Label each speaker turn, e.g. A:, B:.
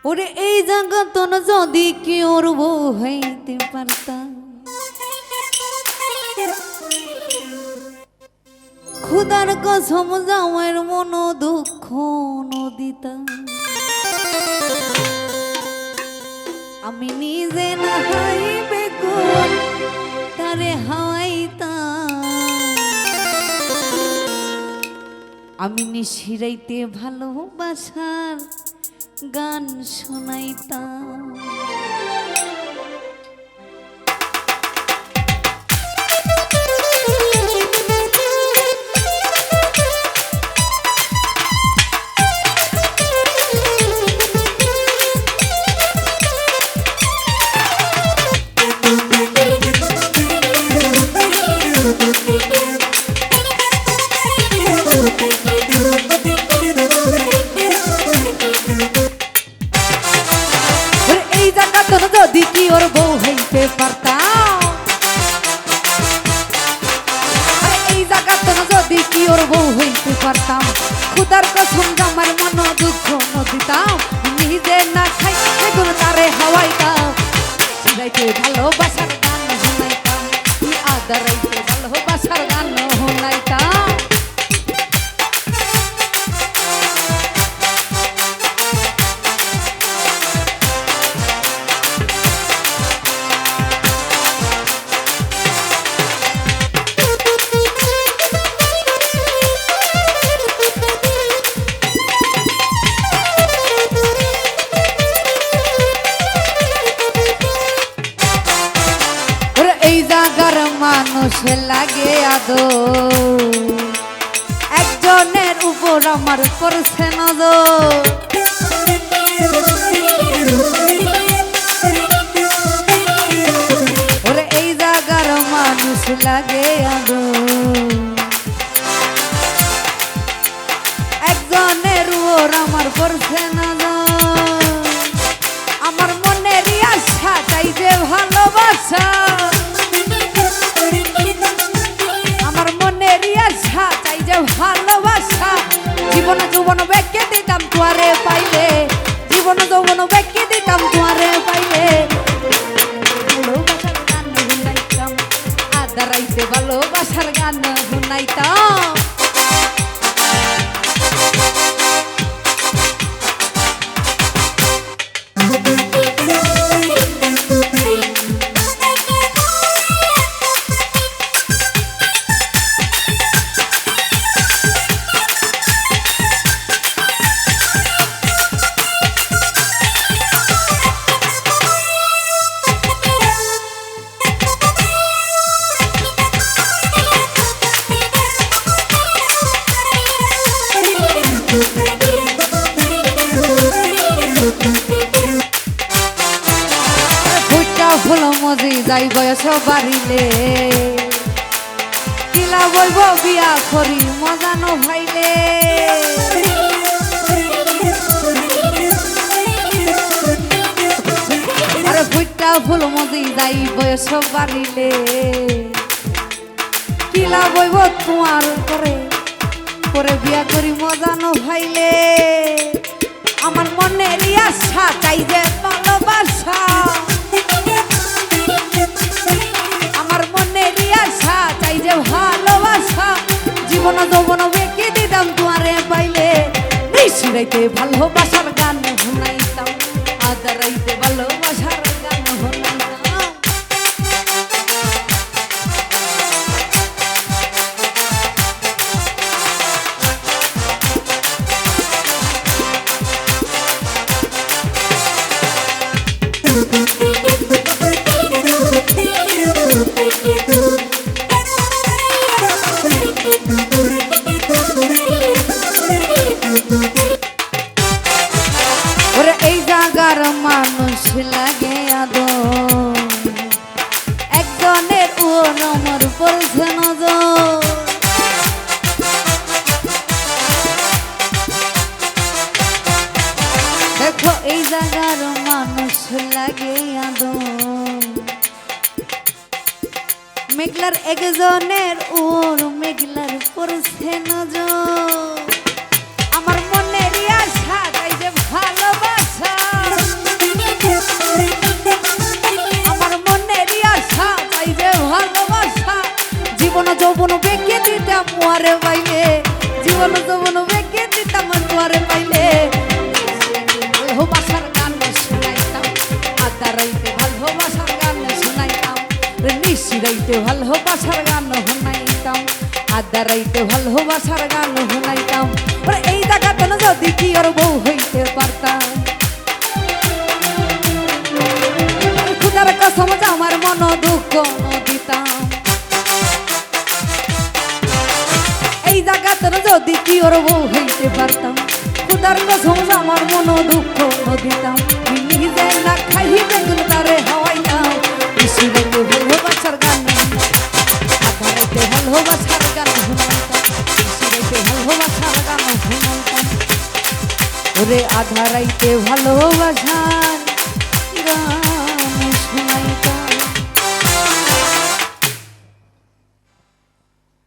A: ওরে এই জগত যদি কেউর বউ হইতে পারতাম, খুদার কসম যাওয়ার মন দুঃখ নদিতাম। আমি নিজে না হাইবে কোন তারে হাওয়াইতাম, আমি নিশিরাইতে ভালোবাসার গান শোনাইতাম। যদি কি ওর বউ হইতে পারতাম, এই জায়গাতে যদি কি ওর বউ হইতে পারতাম, খুদার কসম আমার মন দুঃখ নদিতাম। নিজে না খাই বেগুন তারে হাওয়াইতাম, চিরাইতে ভালোবাসার গান শোনাইতাম, আদরাইতে ভালোবাসার গান শোনাইতাম। এই জাগার মানুষ লাগে আদো, একজনের উপর আমার পড়ছে নজর। ওরে এই জাগার মানুষ লাগে আদো, একজনের উপর আমার পড়ছে নজর। আমার মনের আশা চাই যে ভালোবাসা, ভালোবাসা জীবন যৌবন বেঁকে দিতাম তোয়ারে পাইলে, জীবন যৌবন বেঁকে দিতাম তোয়ারে পাইলে। ভালোবাসার গান শুনাইতাম, আদরাইতে ভালোবাসার গান শুনাইতাম। ফুল মজি যাই বয়স বাড়িলে, কিলা বইব বিয়া করি মজা ন ভাইলে। আরে ফুটা ফুল মজি যাই বয়স বাড়িলে, কিলা বইব তোমার করে করে বিয়া করি মজা ন ভাইলে। আমার মনের আশা চাই যে ভালোবাসা, আমার মনের আশা চাই যে ভালোবাসা, জীবন যৌবন বেঁকে দিতাম তোমারে পাইলে। নিশিরাইতে ভালোবাসার গান শোনাইতাম, আদরাইতে ভালোবাসার গান শোনাইতাম। মানুষ লাগে আদো, একজনের ওর আমার পড়ছে নজর। দেখো এই জায়গার মানুষ লাগে আদো, মেঘলার একজনের ওর মেঘলার পড়ছে নজর। আমার মনের আশা তাই যে ভালোবাসা তোমারে পাইলে জীবন যৌবন বেঁকে দিতাম তোমারে পাইলে ভালোবাসার গান শোনাইতাম আধা রাইতে ভালোবাসার গান শোনাইতাম নিশি রাইতে ভালোবাসার গান শোনাইতাম আধা রাইতে ভালোবাসার গান শোনাইতাম এই জায়গাতে যদি কি ওর বউ হইতে পারতাম খুদার কসম আমার মন দুঃখ দিতাম এই জায়গাতে যদি কি ওর বউ হইতে পারতাম খুদার কসম আমার মন দুঃখ দিতাম নিজে না খাই বেগুন তারে হাওয়াইতাম বেশি রাইতে ভালোবাসার গান আধা রাইতে ভালোবাসার গান শুনাইতাম বেশি রাইতে ভালোবাসার গান শুনাইতাম ওরে আধা রাইতে ভালোবাসা